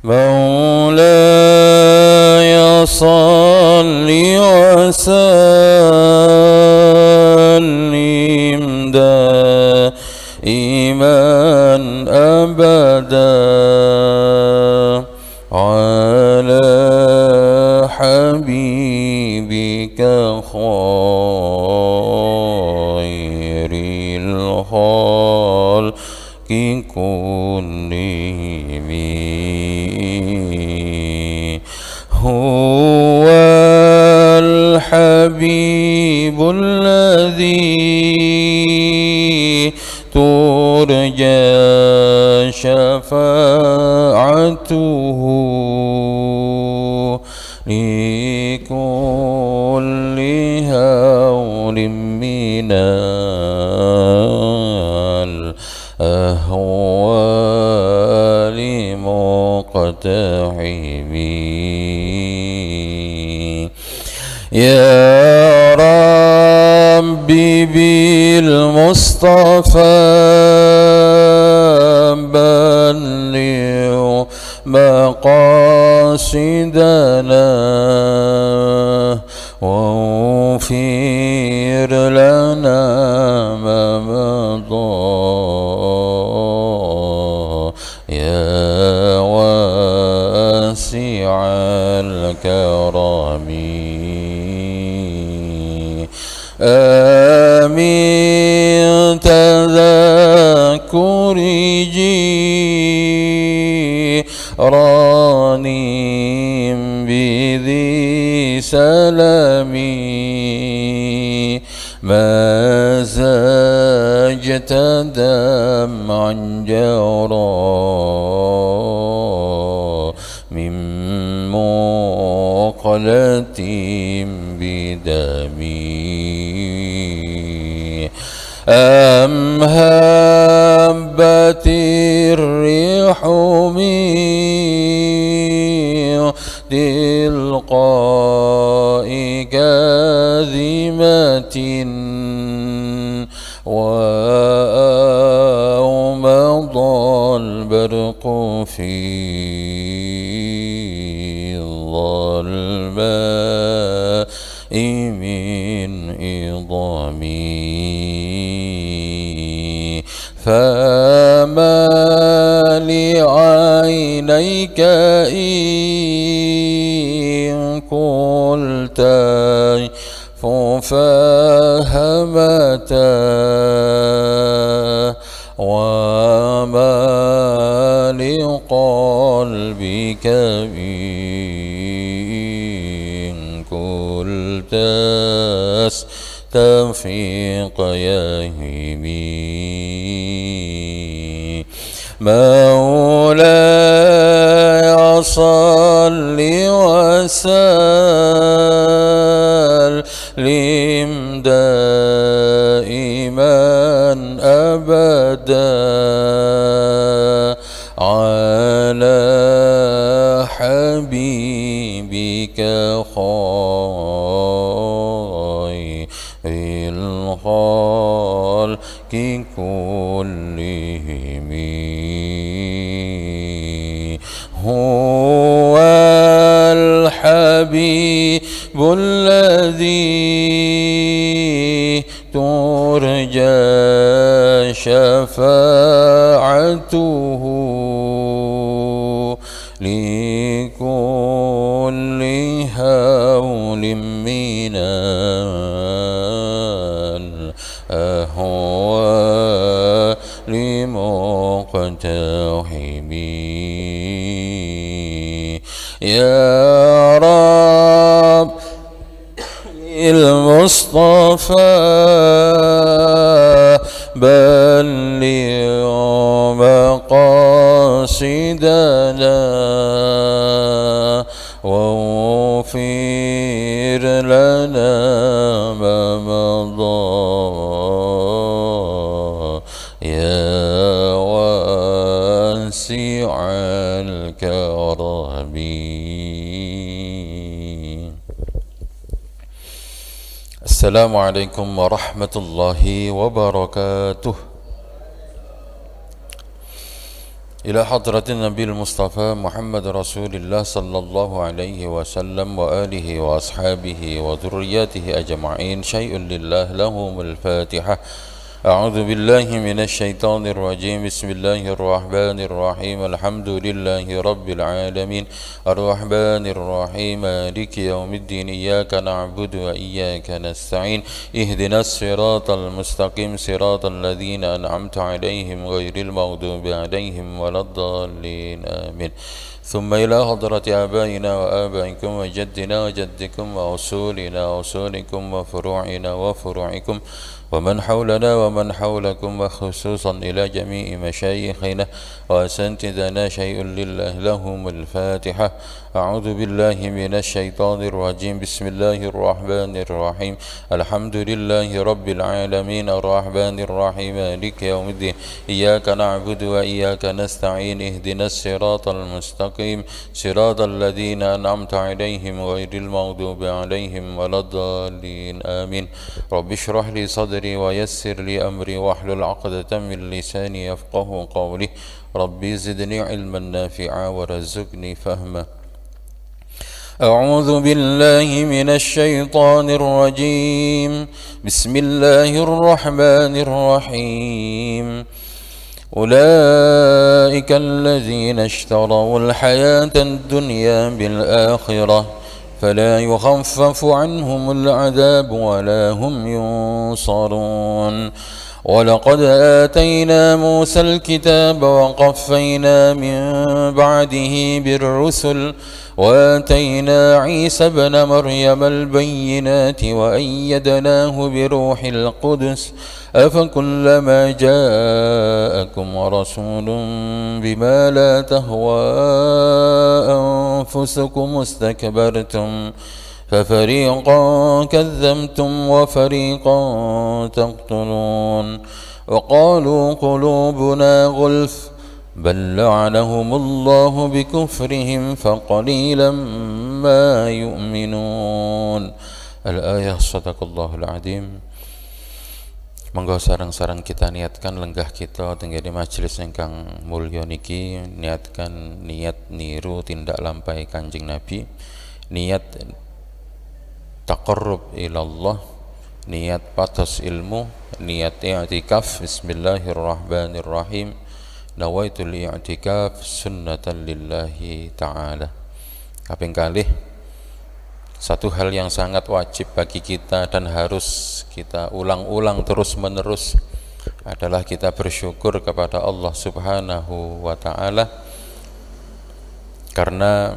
مولاي صل وسلم دائما أبدا على حبيبك خير الخلق كلهم. هو الحبيب الذي ترجى شفاعته لكل هول من الأهوال مقتحم. يا ربي بالمصطفى بلغ مقاصدنا واغفر لنا ما مضى يا واسع الكرم. آمين تذكر جيراني بذي سلامي ما زاجت دمعا جرى من مقلة بدمي. أم هبت الريح من تلقاء كاذمة وأومض البرق في الظلماء من إضامي. فما لعينيك إن قلت ففهمتا وما لقلبك إن قلت استفيق يهمي. مولاي صل وسلم دائما أبدا على حبيبك خير الخلق كلهم. هو الحبيب الذي ترجى شفاعته لكل هول من الأهوال مقتحم. يا رب المصطفى بلغ مقاصدنا واغفر لنا ما مضى يا واسع الكرم. السلام عليكم ورحمة الله وبركاته. إلى حضرة النبي المصطفى محمد رسول الله صلى الله عليه وسلم وآله وأصحابه وذرياته أجمعين. شيء لله لهم الفاتحة. أعوذ بالله من الشيطان الرجيم. بسم الله الرحمن الرحيم. الحمد لله رب العالمين الرحمن الرحيم مالك يوم الدين. إياك نعبد وإياك نستعين. اهدنا الصراط المستقيم صراط الذين أنعمت عليهم غير المغضوب عليهم ولا الضالين آمين. ثم إلى حضرة آبائنا وآبائكم وجدنا وجدكم وأصولنا وأصولكم وفروعنا وفروعكم ومن حولنا ومن حولكم وخصوصا إلى جميع مشايخنا وأساتذتنا. شيء لله لهم الفاتحة. أعوذ بالله من الشيطان الرجيم. بسم الله الرحمن الرحيم. الحمد لله رب العالمين الرحمن الرحيم مالك يوم الدين. إياك نعبد وإياك نستعين. اهدنا الصراط المستقيم صراط الذين أنعمت عليهم غير المغضوب عليهم ولا الضالين آمين. رب اشرح لي صدري ويسر لي أمري واحلل عقدة من لساني يفقه قولي. ربي زدني علما نافعا ورزقني فهما. أعوذ بالله من الشيطان الرجيم. بسم الله الرحمن الرحيم. أولئك الذين اشتروا الحياة الدنيا بالآخرة فلا يخفف عنهم العذاب ولا هم ينصرون. ولقد آتينا موسى الكتاب وقفينا من بعده بالرسل وآتينا عيسى ابن مريم البينات وأيدناه بروح القدس. أفكلما جاءكم رسول بما لا تهوى أنفسكم استكبرتم ففريقا كذبتم وفريقا تقتلون. وقالوا قلوبنا غلف بل لعنهم الله بكفرهم فقليلا ما يؤمنون. Al-ayah. Sadaqallahul Azim. Monggo sareng-sareng kita niatkan lenggah kita tenggene majelis ingkang mulya niki, niatkan niat niru tindak lampai Kanjeng Nabi, niat taqarrub ilallah, niat patos ilmu, niat i'tikaf. Bismillahirrahmanirrahim. Nawaitul i'tikaf sunnatan lillahi ta'ala. Kaping kalih, satu hal yang sangat wajib bagi kita dan harus kita ulang-ulang terus-menerus adalah kita bersyukur kepada Allah Subhanahu wa ta'ala, karena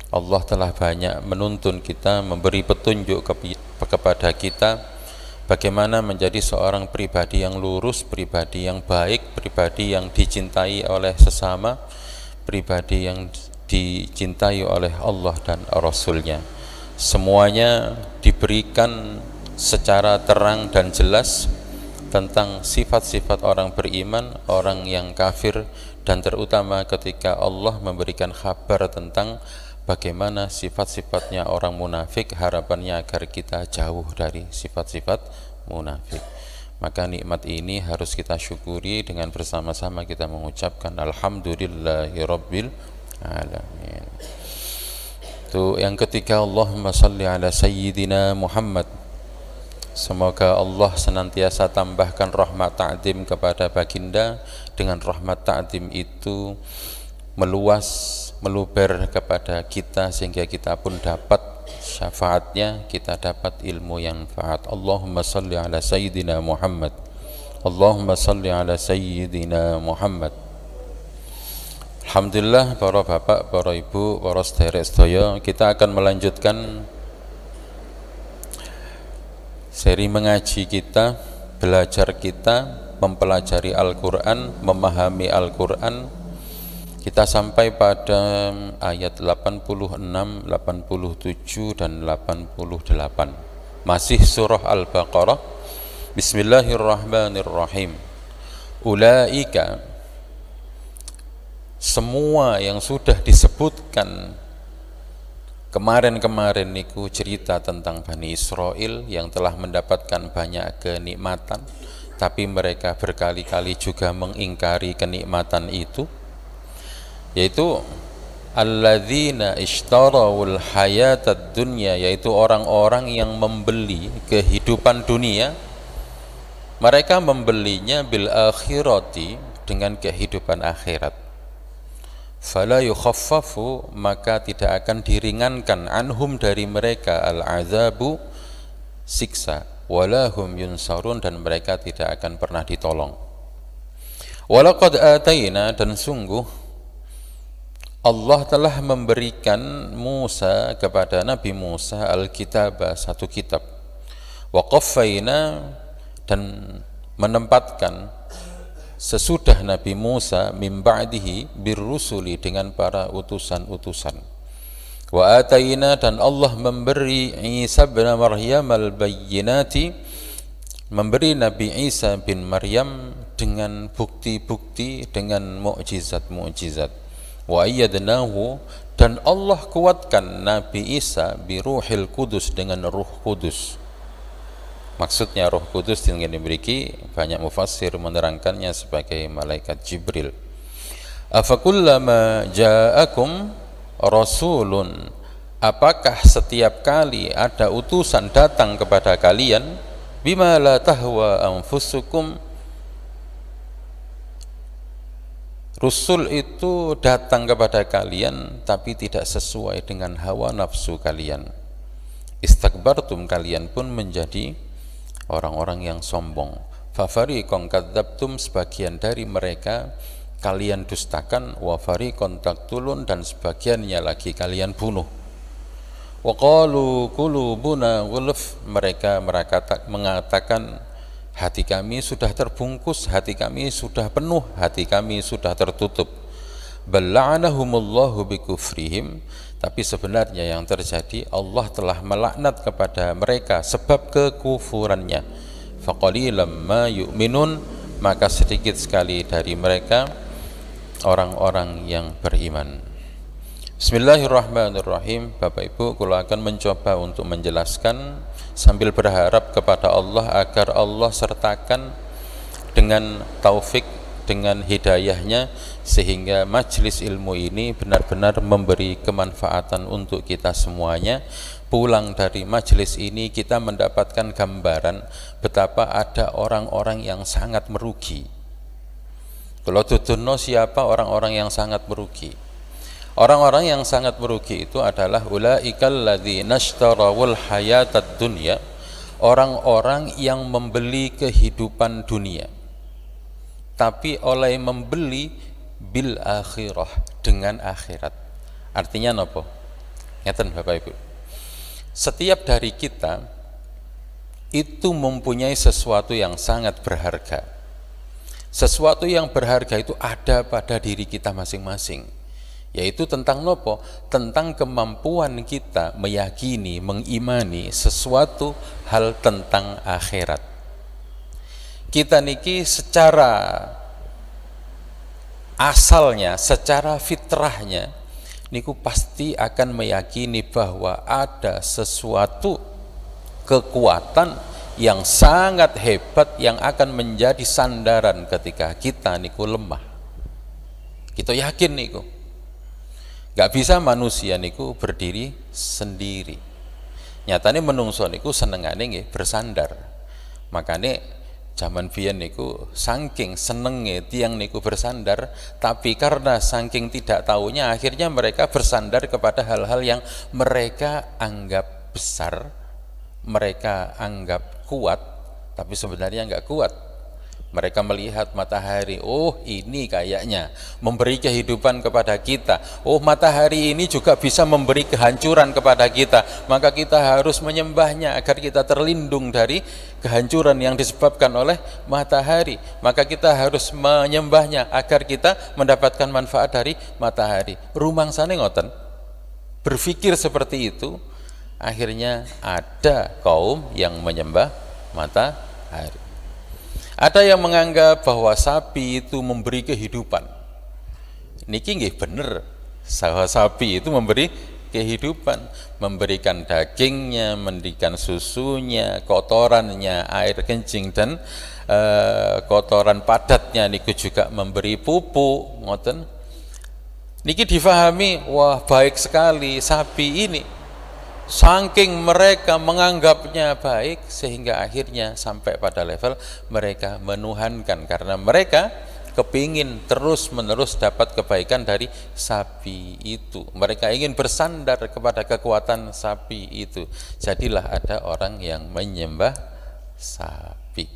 Allah telah banyak menuntun kita, memberi petunjuk kepada kita bagaimana menjadi seorang pribadi yang lurus, pribadi yang baik, pribadi yang dicintai oleh sesama, pribadi yang dicintai oleh Allah dan Rasul-Nya. Semuanya diberikan secara terang dan jelas tentang sifat-sifat orang beriman, orang yang kafir, dan terutama ketika Allah memberikan kabar tentang bagaimana sifat-sifatnya orang munafik, harapannya agar kita jauh dari sifat-sifat munafik. Maka nikmat ini harus kita syukuri dengan bersama-sama kita mengucapkan Alhamdulillahirabbil alamin. Itu yang ketiga, Allahumma salli ala sayyidina Muhammad. Semoga Allah senantiasa tambahkan rahmat ta'zim kepada baginda. Dengan rahmat ta'zim itu meluas, meluber kepada kita sehingga kita pun dapat syafaatnya, kita dapat ilmu yang manfaat. Allahumma salli ala sayyidina Muhammad. Allahumma salli ala sayyidina Muhammad. Alhamdulillah, para bapak, para ibu, para sederek sedaya, kita akan melanjutkan seri mengaji kita, belajar kita, mempelajari Al-Quran, memahami Al-Quran. Kita sampai pada ayat 86, 87 dan 88. Masih surah Al-Baqarah. Bismillahirrahmanirrahim. Ulaika, semua yang sudah disebutkan kemarin-kemarin niku cerita tentang Bani Israel yang telah mendapatkan banyak kenikmatan, tapi mereka berkali-kali juga mengingkari kenikmatan itu. yaitu alladzina ishtarawul hayatad dunya, yaitu orang-orang yang membeli kehidupan dunia. Mereka membelinya bil akhirati, dengan kehidupan akhirat. Fala yukhaffafu, maka tidak akan diringankan, anhum, dari mereka, al azabu, siksa, walahum yunsarun, dan mereka tidak akan pernah ditolong. Walaqad ataina, dan sungguh Allah telah memberikan Musa, kepada Nabi Musa, al-kitabah, satu kitab. Wa qaffayna, dan menempatkan sesudah Nabi Musa, min ba'dihi birrusuli, dengan para utusan-utusan. Wa atayna, dan Allah memberi Isa bin Maryam al-bayyinati, memberi Nabi Isa bin Maryam dengan bukti-bukti, dengan mukjizat-mukjizat. Wa ayyadnahu, dan Allah kuatkan Nabi Isa bi ruhil kudus, dengan ruh kudus. Maksudnya ruh kudus yang dimiliki, banyak mufassir menerangkannya sebagai malaikat Jibril. Afakullama ja'akum rasulun, apakah setiap kali ada utusan datang kepada kalian, bima la tahwa anfusukum, Rasul itu datang kepada kalian tapi tidak sesuai dengan hawa nafsu kalian, istakbartum, kalian pun menjadi orang-orang yang sombong. Fafariqan kadzabtum, sebagian dari mereka kalian dustakan, wa fariqan taqtulun, dan sebagiannya lagi kalian bunuh. Wa qalu qulubuna ghulf, mereka mengatakan hati kami sudah terbungkus, hati kami sudah penuh, hati kami sudah tertutup. Balla'anahumullahu bikufrihim, tapi sebenarnya yang terjadi, Allah telah melaknat kepada mereka sebab kekufurannya. Faqalilam ma yu'minun, maka sedikit sekali dari mereka orang-orang yang beriman. Bismillahirrahmanirrahim. Bapak Ibu, kula akan mencoba untuk menjelaskan sambil berharap kepada Allah agar Allah sertakan dengan taufik, dengan hidayahnya, sehingga majelis ilmu ini benar-benar memberi kemanfaatan untuk kita semuanya. Pulang dari majelis ini kita mendapatkan gambaran betapa ada orang-orang yang sangat merugi. Kalau tuturno, siapa orang-orang yang sangat merugi? Orang-orang yang sangat merugi itu adalah ulaikal ladzina ishtarawul hayatad dunya, orang-orang yang membeli kehidupan dunia, tapi oleh membeli bil akhirah, dengan akhirat. Artinya nopo? Ngeten Bapak Ibu, setiap dari kita itu mempunyai sesuatu yang sangat berharga. Sesuatu yang berharga itu ada pada diri kita masing-masing, yaitu tentang nopo? Tentang kemampuan kita meyakini, mengimani sesuatu hal tentang akhirat. Kita niki secara asalnya, secara fitrahnya niku pasti akan meyakini bahwa ada sesuatu kekuatan yang sangat hebat yang akan menjadi sandaran ketika kita niku lemah. Kita yakin niku. Gak bisa manusia niku berdiri sendiri. Nyatane menungso niku senengane nggih bersandar. Makane zaman biyen niku saking senenge tiang niku bersandar, tapi karena saking tidak tahunya akhirnya mereka bersandar kepada hal-hal yang mereka anggap besar, mereka anggap kuat, tapi sebenarnya enggak kuat. Mereka melihat matahari, oh ini kayaknya memberi kehidupan kepada kita, oh matahari ini juga bisa memberi kehancuran kepada kita, maka kita harus menyembahnya agar kita terlindung dari kehancuran yang disebabkan oleh matahari, maka kita harus menyembahnya agar kita mendapatkan manfaat dari matahari. Rumangsane ngoten, berpikir seperti itu, akhirnya ada kaum yang menyembah matahari. Ada yang menganggap bahwa sapi itu memberi kehidupan. Niki nggih bener, sapi itu memberi kehidupan, memberikan dagingnya, memberikan susunya, kotorannya, air kencing, dan kotoran padatnya niku juga memberi pupuk, ngoten. Niki difahami, wah baik sekali sapi ini. Saking mereka menganggapnya baik sehingga akhirnya sampai pada level mereka menuhankan, karena mereka kepingin terus menerus dapat kebaikan dari sapi itu. Mereka ingin bersandar kepada kekuatan sapi itu. Jadilah ada orang yang menyembah sapi.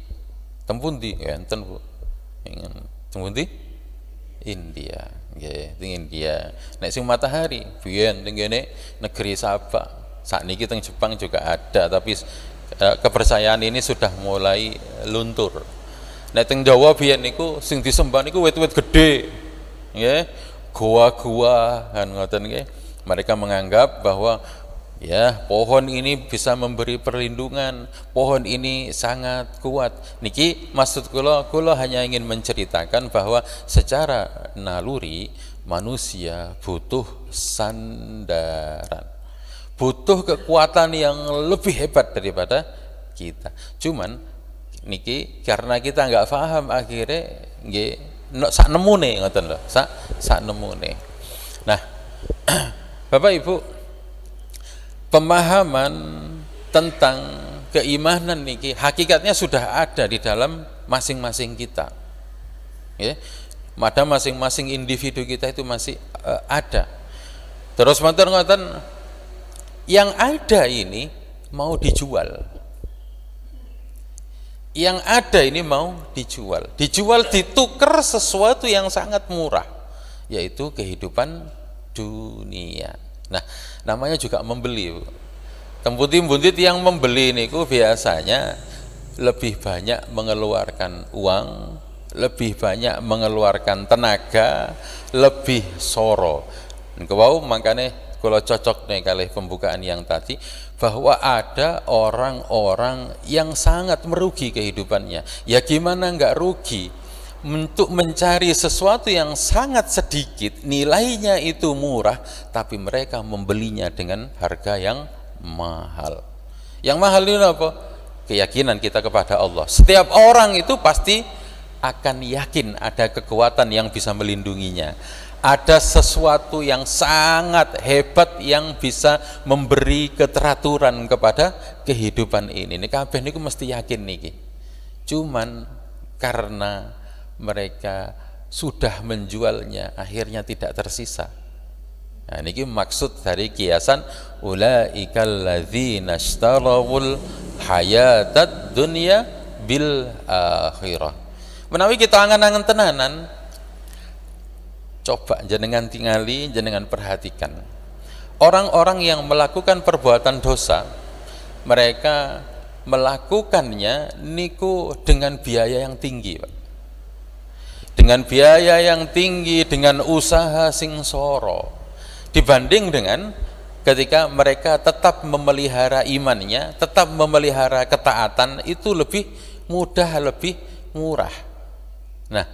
Tempundi enten Bu. Ingin tempundi India. Nggih, teng India. Nek sing matahari biyen teng kene negeri Sabah. Saat ini teng Jepang juga ada, tapi kepercayaan ini sudah mulai luntur. Nek teng Jawa biyen niku sing disembah niku wit-wit gede. Nggih, gua-gua kan ngoten nggih. Mereka menganggap bahwa ya pohon ini bisa memberi perlindungan, pohon ini sangat kuat. Niki maksud kula hanya ingin menceritakan bahwa secara naluri manusia butuh sandaran, butuh kekuatan yang lebih hebat daripada kita. Cuman niki karena kita nggak paham akhirnya nggih sak nemune ngoten lho, sak nemune. Nah, Bapak Ibu, pemahaman tentang keimanan niki hakikatnya sudah ada di dalam masing-masing kita. Ya, pada masing-masing individu kita itu masih ada. Terus ngoten yang ada ini mau dijual. Yang ada ini mau dijual. Dijual ditukar sesuatu yang sangat murah, yaitu kehidupan dunia. Nah, namanya juga membeli. Temputi-temputi yang membeli niku biasanya lebih banyak mengeluarkan uang, lebih banyak mengeluarkan tenaga, lebih soro. Kau makanya kalau cocok nih kali pembukaan yang tadi, bahwa ada orang-orang yang sangat merugi kehidupannya. Ya gimana nggak rugi? Untuk mencari sesuatu yang sangat sedikit, nilainya itu murah, tapi mereka membelinya dengan harga yang mahal. Yang mahal ini apa? Keyakinan kita kepada Allah. Setiap orang itu pasti akan yakin ada kekuatan yang bisa melindunginya. Ada sesuatu yang sangat hebat yang bisa memberi keteraturan kepada kehidupan ini. Ini kabeh niku mesti yakin niki. Cuman karena mereka sudah menjualnya, akhirnya tidak tersisa. Nah, niki maksud dari kiasan ulaikal ladzina ishtarawul hayatad dunya bil akhirah. Menawi kita angan-angan tenanan, coba jenengan tingali, jenengan perhatikan. Orang-orang yang melakukan perbuatan dosa, mereka melakukannya niku dengan biaya yang tinggi, Pak. Dengan biaya yang tinggi, dengan usaha sing soro, dibanding dengan ketika mereka tetap memelihara imannya, tetap memelihara ketaatan, itu lebih mudah, lebih murah. Nah,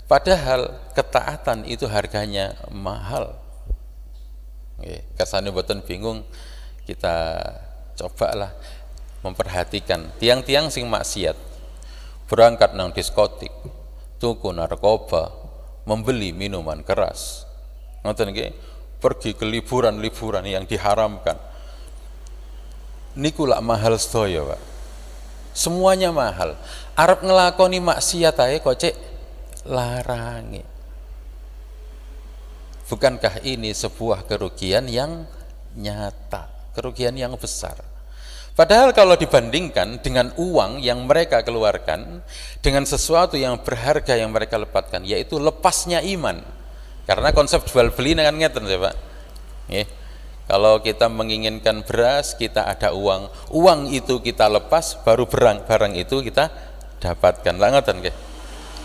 padahal ketaatan itu harganya mahal. Kesannya boten bingung, kita cobalah memperhatikan tiang-tiang sing maksiat, berangkat nang diskotik, tuku narkoba, membeli minuman keras, ngoten nggih, pergi ke liburan-liburan yang diharamkan. Niku lak mahal sedaya, Pak. Semuanya mahal. Arep ngelakoni maksiat ae kok cek larangi. Bukankah ini sebuah kerugian yang nyata, kerugian yang besar? Padahal kalau dibandingkan dengan uang yang mereka keluarkan, dengan sesuatu yang berharga yang mereka lepaskan, yaitu lepasnya iman. Karena konsep jual beli kan ngeten ya, Pak. Kalau kita menginginkan beras, kita ada uang. Uang itu kita lepas, baru barang itu kita dapatkan. Lah ngoten nggih.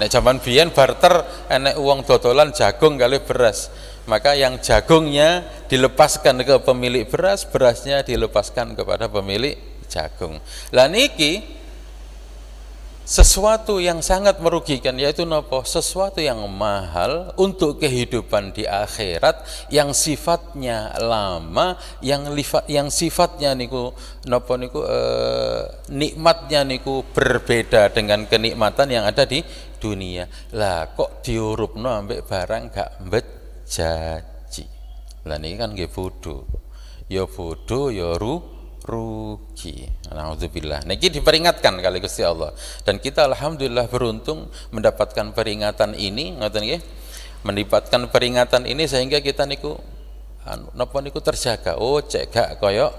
Nek zaman biyen barter enek uang dodolan jagung kali beras. Maka yang jagungnya dilepaskan ke pemilik beras, berasnya dilepaskan kepada pemilik jagung. Lah niki sesuatu yang sangat merugikan, yaitu nopo? Sesuatu yang mahal untuk kehidupan di akhirat, yang sifatnya lama, yang sifatnya niku nopo niku nikmatnya niku berbeda dengan kenikmatan yang ada di dunia. Lah kok diurupno ambek barang gak mbet jadi. Lah niki kan nggih bodho. Ya bodho ya rugi. Nauzubillah. Niki diperingatkan kali Gusti Allah. Dan kita alhamdulillah beruntung mendapatkan peringatan ini, ngoten nggih. Mendapatkan peringatan ini sehingga kita niku napa niku terjaga. Oh, cek gak kaya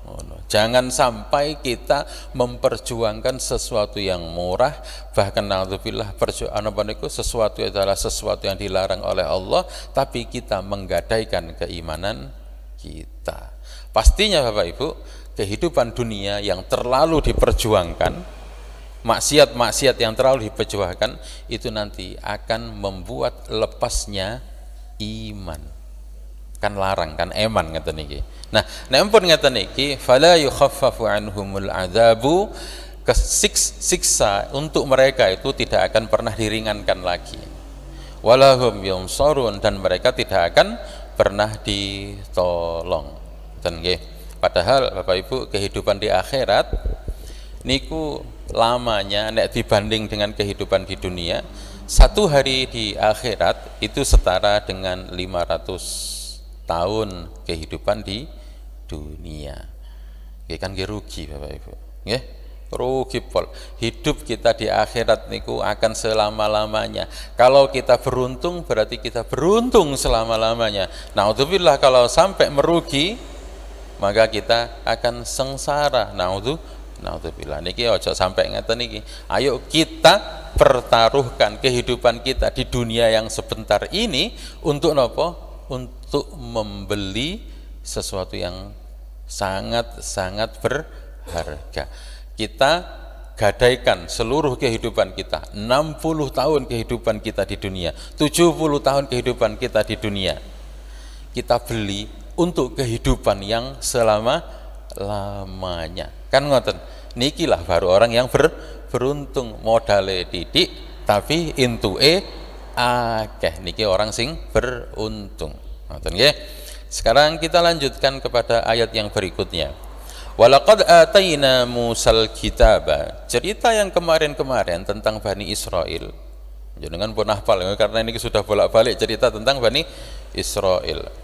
ngono. Jangan sampai kita memperjuangkan sesuatu yang murah, bahkan naudzubillah sesuatu adalah sesuatu yang dilarang oleh Allah, tapi kita menggadaikan keimanan kita. Pastinya Bapak Ibu, kehidupan dunia yang terlalu diperjuangkan, maksiat-maksiat yang terlalu diperjuangkan, itu nanti akan membuat lepasnya iman. Kan larang, kan eman ngeten niki. Nah, nek ampun ngeten niki, fala yukhaffafu anhumul adzabu, siksa untuk mereka itu tidak akan pernah diringankan lagi. Walahum yunsarun, dan mereka tidak akan pernah ditolong. Ngoten nggih. Padahal Bapak Ibu, kehidupan di akhirat niku lamanya nek dibanding dengan kehidupan di dunia, satu hari di akhirat itu setara dengan 500 tahun kehidupan di dunia. Nggih kan nggih rugi Bapak Ibu. Nggih, rugi pol. Hidup kita di akhirat niku akan selama-lamanya. Kalau kita beruntung berarti kita beruntung selama-lamanya. Naudzubillah kalau sampai merugi maka kita akan sengsara. Naudzubillah. Niki ojo sampai ngeten niki. Ayo kita pertaruhkan kehidupan kita di dunia yang sebentar ini untuk nopo? Untuk membeli sesuatu yang sangat-sangat berharga. Kita gadaikan seluruh kehidupan kita, 60 tahun kehidupan kita di dunia, 70 tahun kehidupan kita di dunia, kita beli untuk kehidupan yang selama-lamanya. Kan ngoten, nikilah baru orang yang beruntung, modale didik tapi intue akeh, niki orang sing beruntung. Ngoten nggih. Sekarang kita lanjutkan kepada ayat yang berikutnya. Walaqad ataina Musal kitaba. Cerita yang kemarin-kemarin tentang Bani Israel. Jenengan pun hafal karena ini sudah bolak-balik cerita tentang Bani Israel.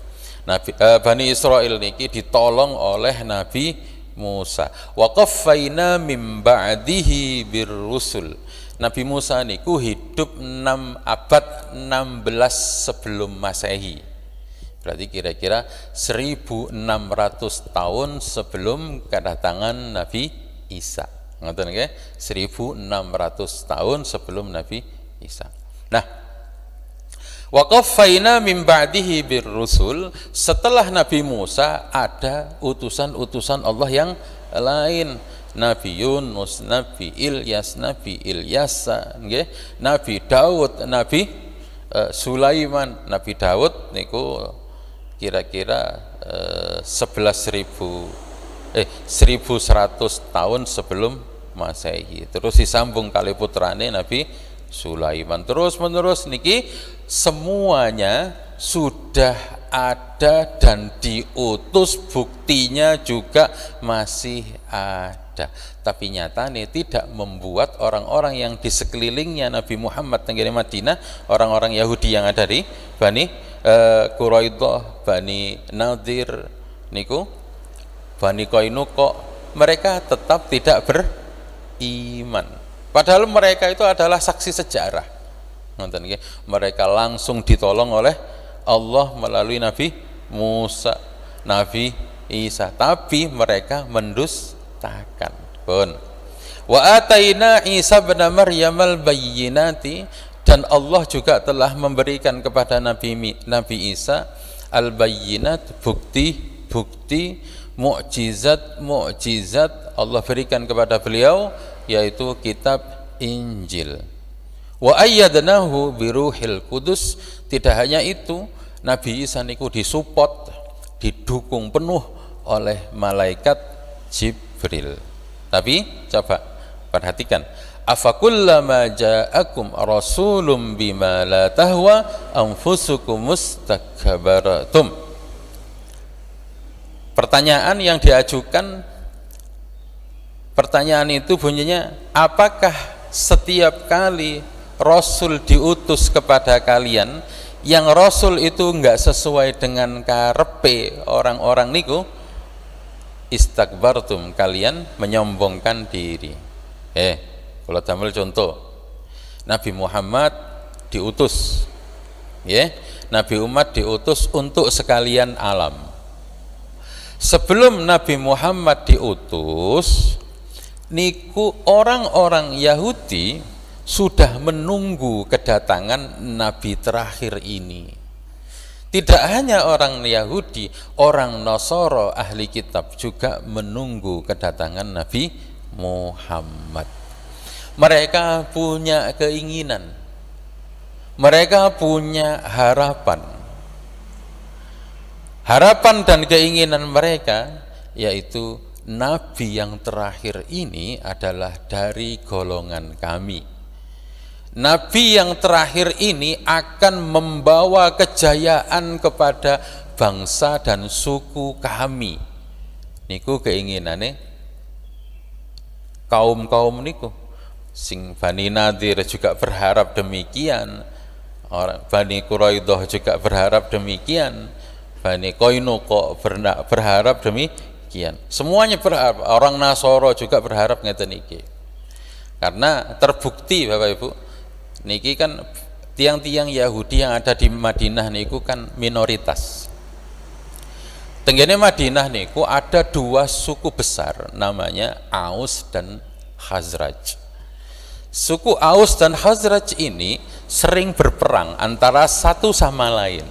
Bani Israel niki ditolong oleh Nabi Musa. Wa qaffayna min ba'dihi birrusul. Nabi Musa niku hidup abad 16 sebelum Masehi. Berarti kira-kira 1600 tahun sebelum kedatangan Nabi Isa. Ngoten nggih? 1600 tahun sebelum Nabi Isa. Nah, wa qaffayna min ba'dihi birrusul, setelah Nabi Musa ada utusan-utusan Allah yang lain. Nabi Yunus, Nabi Ilyas, Nabi Ilyasa, nggih, Nabi Daud, Nabi Sulaiman. Nabi Daud niku kira-kira 1100 tahun sebelum Masehi. Terus disambung kali putrane Nabi Sulaiman. Terus menerus niki semuanya sudah ada dan diutus, buktinya juga masih ada. Tapi nyatanya tidak membuat orang-orang yang di sekelilingnya Nabi Muhammad tenggene Madinah, orang-orang Yahudi yang ada di Bani Quraidah, Bani Nadir niku, Bani Qainuqa, mereka tetap tidak beriman. Padahal mereka itu adalah saksi sejarah. Mereka langsung ditolong oleh Allah melalui Nabi Musa, Nabi Isa, tapi mereka mendustakan. Pun wa ataina Isa bin Maryam al-bayyinati, dan Allah juga telah memberikan kepada Nabi Isa al-bayyinat, bukti-bukti, mukjizat Allah berikan kepada beliau, yaitu kitab Injil. Wa ayyadnahu biruhil qudus. Tidak hanya itu, Nabi Isa niku disupport, didukung penuh oleh malaikat Jibril. Tapi coba perhatikan, afakullama ja'akum rasulun bima la tahwa anfusukum mustakbaratum. Pertanyaan yang diajukan, pertanyaan itu bunyinya, apakah setiap kali Rasul diutus kepada kalian yang Rasul itu enggak sesuai dengan karepe orang-orang niku, istakbartum, kalian menyombongkan diri. Kalau damel contoh, Nabi Muhammad diutus, Nabi umat diutus untuk sekalian alam. Sebelum Nabi Muhammad diutus niku, orang-orang Yahudi sudah menunggu kedatangan Nabi terakhir ini. Tidak hanya orang Yahudi, orang Nasara ahli kitab juga menunggu kedatangan Nabi Muhammad. Mereka punya keinginan, mereka punya harapan. Harapan dan keinginan mereka yaitu Nabi yang terakhir ini adalah dari golongan kami. Nabi yang terakhir ini akan membawa kejayaan kepada bangsa dan suku kami. Niku keinginane kaum-kaum niku. Sing Bani Nadir juga berharap demikian. Orang Bani Quraidah juga berharap demikian. Bani Qainuqa berharap demikian. Semuanya berharap. Orang Nasara juga berharap ngeten iki. Karena terbukti Bapak Ibu, niki kan tiang-tiang Yahudi yang ada di Madinah niku kan minoritas. Tenggene Madinah niku ada dua suku besar, namanya Aus dan Khazraj. Suku Aus dan Khazraj ini sering berperang antara satu sama lain.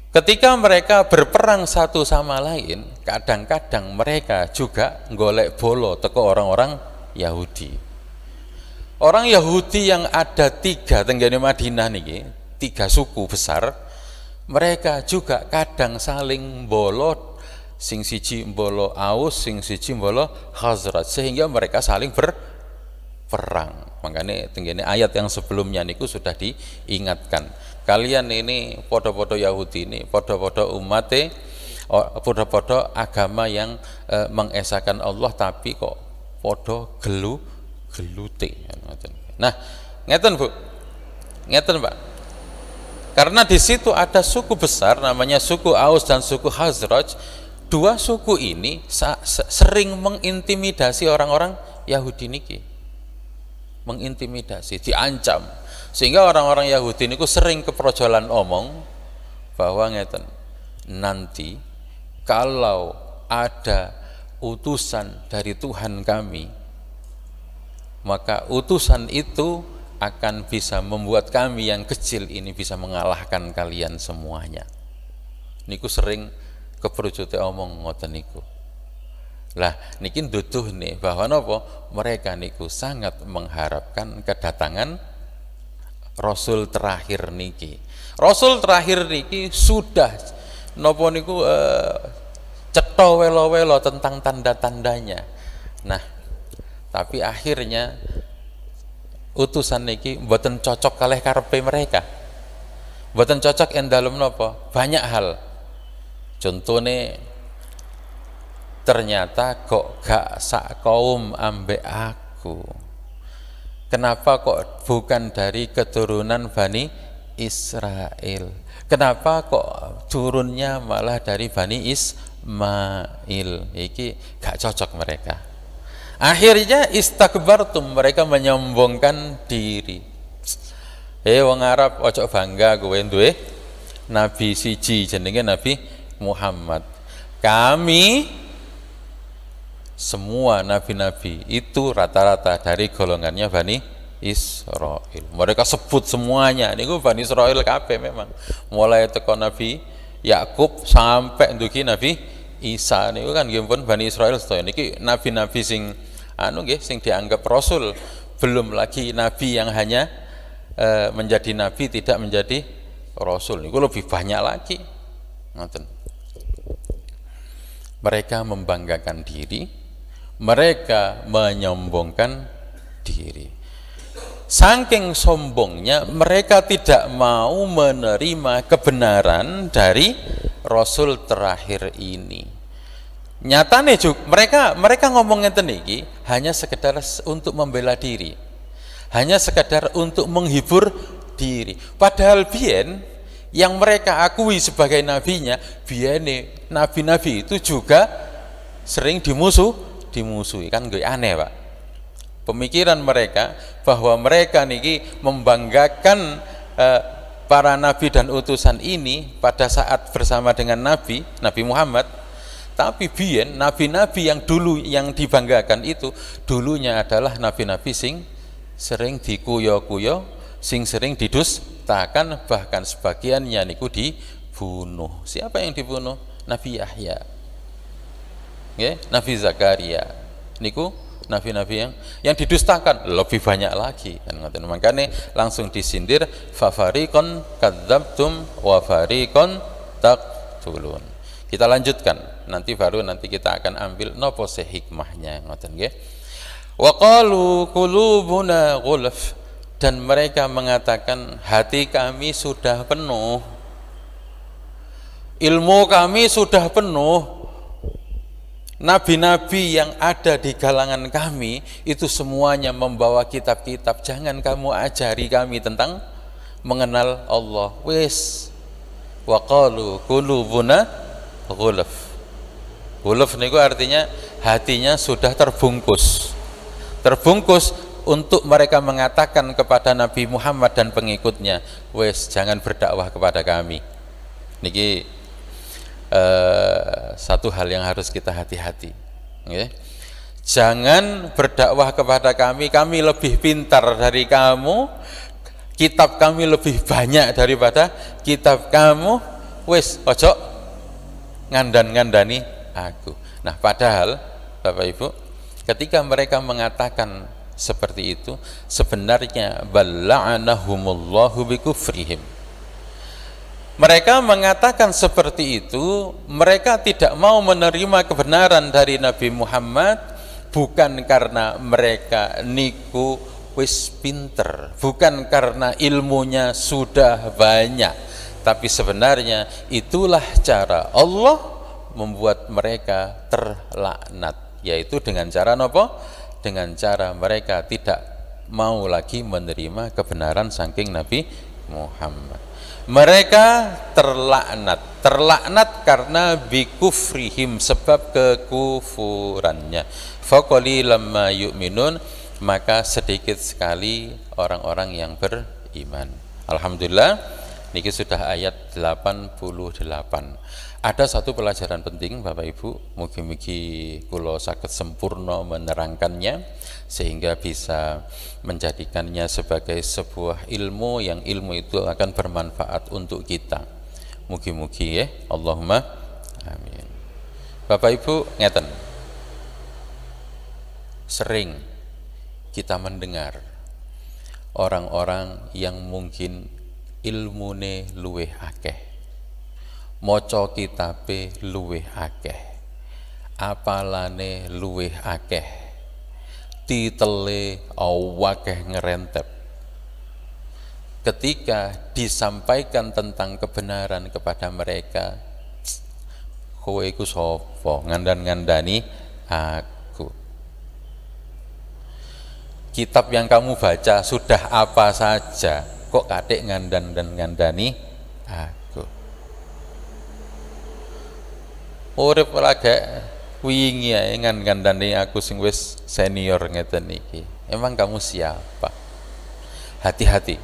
Ketika mereka berperang satu sama lain, kadang-kadang mereka juga golek bolo teko orang-orang Yahudi. Orang Yahudi yang ada tiga tenggene Madinah niki, tiga suku besar, mereka juga kadang saling bolo, sing siji bolo Aus, sing siji bolo Khazraj, sehingga mereka saling berperang. Makanya tenggene ayat yang sebelumnya niku sudah diingatkan. Kalian ini podo-podo Yahudi ini, podo-podo umate, podo-podo agama yang mengesahkan Allah, tapi kok podo gelute. Nah, ngeten Bu, ngeten Pak. Karena di situ ada suku besar namanya suku Aus dan suku Khazraj. Dua suku ini sering mengintimidasi orang-orang Yahudi niki, mengintimidasi, diancam. Sehingga orang-orang Yahudi niku sering keprojolan omong bahwa ngeten, nanti kalau ada utusan dari Tuhan kami, maka utusan itu akan bisa membuat kami yang kecil ini bisa mengalahkan kalian semuanya. Niku sering keprojote omong ngoten niku. Lah niki duduh nih bahwa napa mereka niku sangat mengharapkan kedatangan Rasul terakhir niki. Rasul terakhir niki sudah nopo niku cetha welo-welo tentang tanda-tandanya. Nah, tapi akhirnya utusan niki mboten cocok kalih karepe mereka. Mboten cocok ing dalem napa? Banyak hal. Contone ternyata kok gak sak kaum ambek aku. Kenapa kok bukan dari keturunan Bani Israel? Kenapa kok turunnya malah dari Bani Ismail? Iki gak cocok mereka. Akhirnya istakbartum, mereka menyombongkan diri. Wong Arab ojo bangga kowe duwe nabi siji jenenge Nabi Muhammad. Kami semua nabi-nabi itu rata-rata dari golongannya Bani Israel. Mereka sebut semuanya niku Bani Israel kabeh memang. Mulai teko Nabi Yakub sampai ndugi Nabi Isa niku kan nggih pun Bani Israel sedaya. Niki nabi-nabi sing nggih sing dianggap rasul, belum lagi nabi yang hanya menjadi nabi tidak menjadi rasul. Niku lebih banyak lagi. Ngoten. Mereka membanggakan diri, mereka menyombongkan diri. Saking sombongnya mereka tidak mau menerima kebenaran dari Rasul terakhir ini. Nyatane juga mereka ngomong ngeten iki hanya sekedar untuk membela diri, hanya sekedar untuk menghibur diri. Padahal biyen yang mereka akui sebagai nabinya, biyen nabi-nabi itu juga sering dimusuhi kan, gak aneh Pak. Pemikiran mereka bahwa mereka niki membanggakan para nabi dan utusan ini pada saat bersama dengan Nabi Muhammad. Tapi biyen nabi-nabi yang dulu yang dibanggakan itu dulunya adalah nabi-nabi sing sering dikuyo-kuyo, sing sering didustakan, bahkan sebagiannya niku dibunuh. Siapa yang dibunuh? Nabi Yahya, Nabi Zakaria, niku nabi-nabi yang didustakan lebih banyak lagi kan. Makanya langsung disindir, fafariqon kadzabtum wa fariqon taqtulun. Kita lanjutkan, nanti kita akan ambil nopo se hikmahnya, ngoten nggih. Wa qalu qulubuna ghulf, dan mereka mengatakan hati kami sudah penuh, ilmu kami sudah penuh. Nabi-nabi yang ada di kalangan kami itu semuanya membawa kitab-kitab, jangan kamu ajari kami tentang mengenal Allah. Wis, wa qalu qulubuna Ghulaf niku artinya hatinya sudah terbungkus untuk mereka mengatakan kepada Nabi Muhammad dan pengikutnya, wes jangan berdakwah kepada kami. Niki satu hal yang harus kita hati-hati, jangan berdakwah kepada kami lebih pintar dari kamu, kitab kami lebih banyak daripada kitab kamu, wes ojo ngandani aku. Nah, padahal Bapak Ibu, ketika mereka mengatakan seperti itu, sebenarnya bala'anahumullahu bikufrihim. Mereka mengatakan seperti itu, mereka tidak mau menerima kebenaran dari Nabi Muhammad bukan karena mereka niku wis pinter, bukan karena ilmunya sudah banyak, tapi sebenarnya itulah cara Allah membuat mereka terlaknat, yaitu dengan cara nopo? Dengan cara mereka tidak mau lagi menerima kebenaran saking Nabi Muhammad. Mereka terlaknat karena bikufrihim, sebab kekufurannya. Faqalilam ma yu'minun, maka sedikit sekali orang-orang yang beriman. Alhamdulillah, niki sudah ayat 88. Ada satu pelajaran penting Bapak Ibu, mugi-mugi kula saged sempurna menerangkannya sehingga bisa menjadikannya sebagai sebuah ilmu yang ilmu itu akan bermanfaat untuk kita. Mugi-mugi ya, Allahumma amin. Bapak Ibu, ngeten. Sering kita mendengar orang-orang yang mungkin ilmune luweh akeh, maca kitabe luweh akeh, apalane luweh akeh, titele akeh ngerentep. Ketika disampaikan tentang kebenaran kepada mereka, kowe iku sapa ngandan-ngandani aku? Kitab yang kamu baca sudah apa saja, kok kadek ngandan dan ngandani aku? Urip lagi wingi ae ngandani aku sing wis senior ngeten iki. Emang kamu siapa? Hati-hati.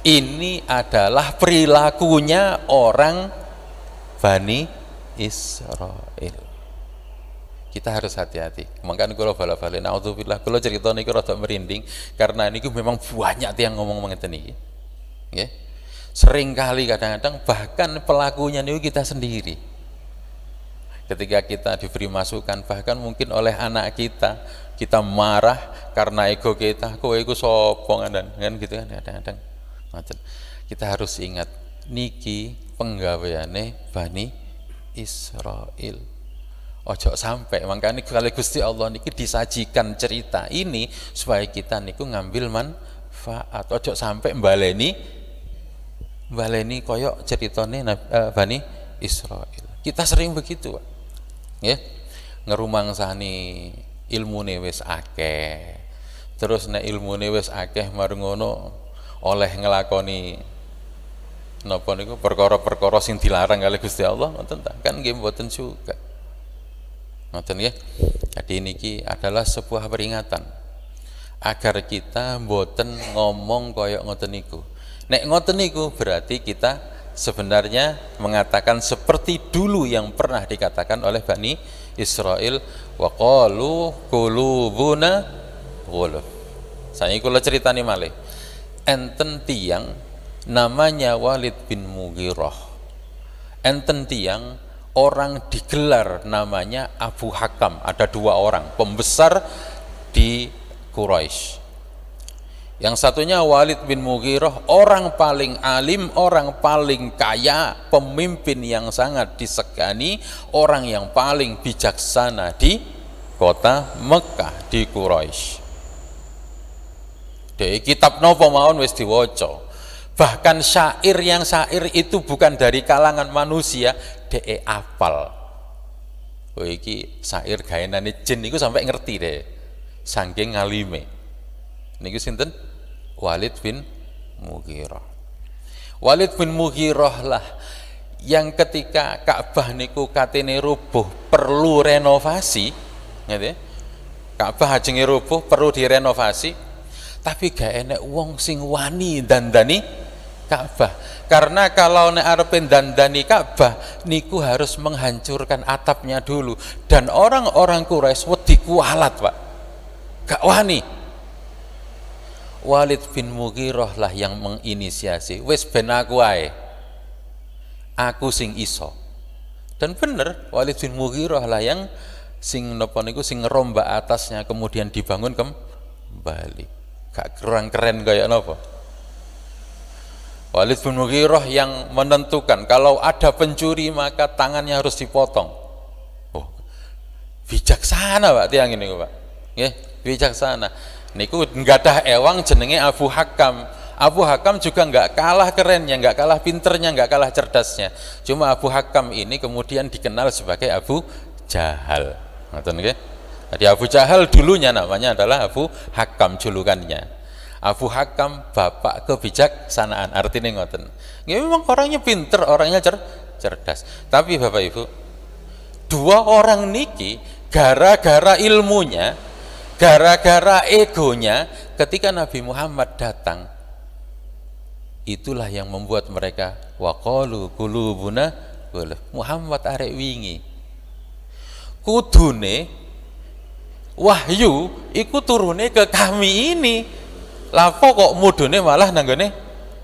Ini adalah perilakunya orang Bani Israel. Kita harus hati-hati. Makanya kalau bala-bala naudzubillah, kalau cerita niku rada merinding karena niku memang banyak yang ngomong ngeten iki. Nggih. Sering kali kadang-kadang bahkan pelakunya niku kita sendiri. Ketika kita diberi masukan, bahkan mungkin oleh anak kita marah karena ego kita, kowe iku sapa kan gitu kan kadang-kadang. Kita harus ingat niki penggaweane Bani Israel. Ojo sampai, makanya kalau Gusti Allah niki disajikan cerita ini supaya kita niku ngambil manfaat. Ojo sampai baleni koyok ceritane Bani Israel. Kita sering begitu, Pak. Nggih. Ngerumangsani ilmune wis akeh. Terus nek ilmune wis akeh marang ngono oleh nglakoni napa niku perkara-perkara sing dilarang kalih Gusti Allah ngoten ta? Kan nggih mboten juga. Ngoten nggih. Jadi niki adalah sebuah peringatan agar kita mboten ngomong kaya ngoten niku. Nek ngoten niku berarti kita sebenarnya mengatakan seperti dulu yang pernah dikatakan oleh Bani Israel, wa qalu qulubuna ghulf. Saya kula ceritani malih. Enten tiang namanya Walid bin Mughirah. Enten tiang orang digelar namanya Abu Hakam. Ada dua orang pembesar di Quraisy. Yang satunya Walid bin Mughirah, orang paling alim, orang paling kaya, pemimpin yang sangat disegani, orang yang paling bijaksana di kota Mekah, di Quraisy. Dari kitab nopo mawon wis diwaca. Bahkan syair yang syair itu bukan dari kalangan manusia, dhek apal. Oh iki syair gaenane jin niku sampai ngerti deh. Saking ngalime. Niku sinten? Walid bin Mughirah. Walid bin Mughirah lah yang ketika Ka'bah niku katene rubuh perlu renovasi, ngerti? Ka'bah ajenge rubuh perlu direnovasi, tapi gak enek wong sing wani dandani Ka'bah. Karena kalau nek arepe dandani Ka'bah niku harus menghancurkan atapnya dulu, dan orang-orang Quraisy wedi kualat, Pak. Gak wani. Walid bin Mughirah lah yang menginisiasi, wis ben aku ae, aku sing iso. Dan bener Walid bin Mughirah lah yang sing napa niku sing ngerombak atasnya kemudian dibangun kembali. Gak kurang keren kayak napa. Walid bin Mughirah yang menentukan kalau ada pencuri maka tangannya harus dipotong. Oh, bijaksana Pak tiang ini Pak. Nggih, bijaksana. Niku nggadah ewang jenenge Abu Hakam. Abu Hakam juga nggak kalah kerennya, nggak kalah pinternya, nggak kalah cerdasnya. Cuma Abu Hakam ini kemudian dikenal sebagai Abu Jahal. Ngoten nggih. Jadi Abu Jahal dulunya namanya adalah Abu Hakam julukannya. Abu Hakam bapak kebijaksanaan, artinya ngoten. Nggih memang orangnya pinter, orangnya cerdas. Tapi Bapak Ibu, dua orang niki gara-gara ilmunya, gara-gara egonya, ketika Nabi Muhammad datang, itulah yang membuat mereka waqalu qulubuna ghulf. Muhammad arek wingi kudune wahyu iku turune ke kami ini, lapo kok mudune malah nanggone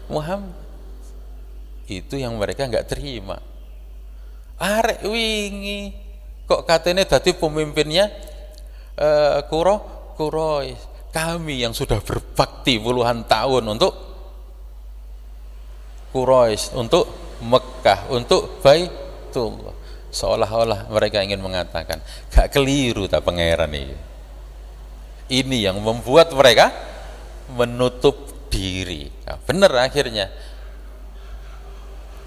Muhammad. Itu yang mereka nggak terima. Arek wingi kok katanya dadi pemimpinnya Quraisy, kami yang sudah berbakti puluhan tahun untuk Quraisy, untuk Mekah, untuk Baitullah. Seolah-olah mereka ingin mengatakan gak keliru tak pangeran ini. Ini yang membuat mereka menutup diri. Nah, benar akhirnya.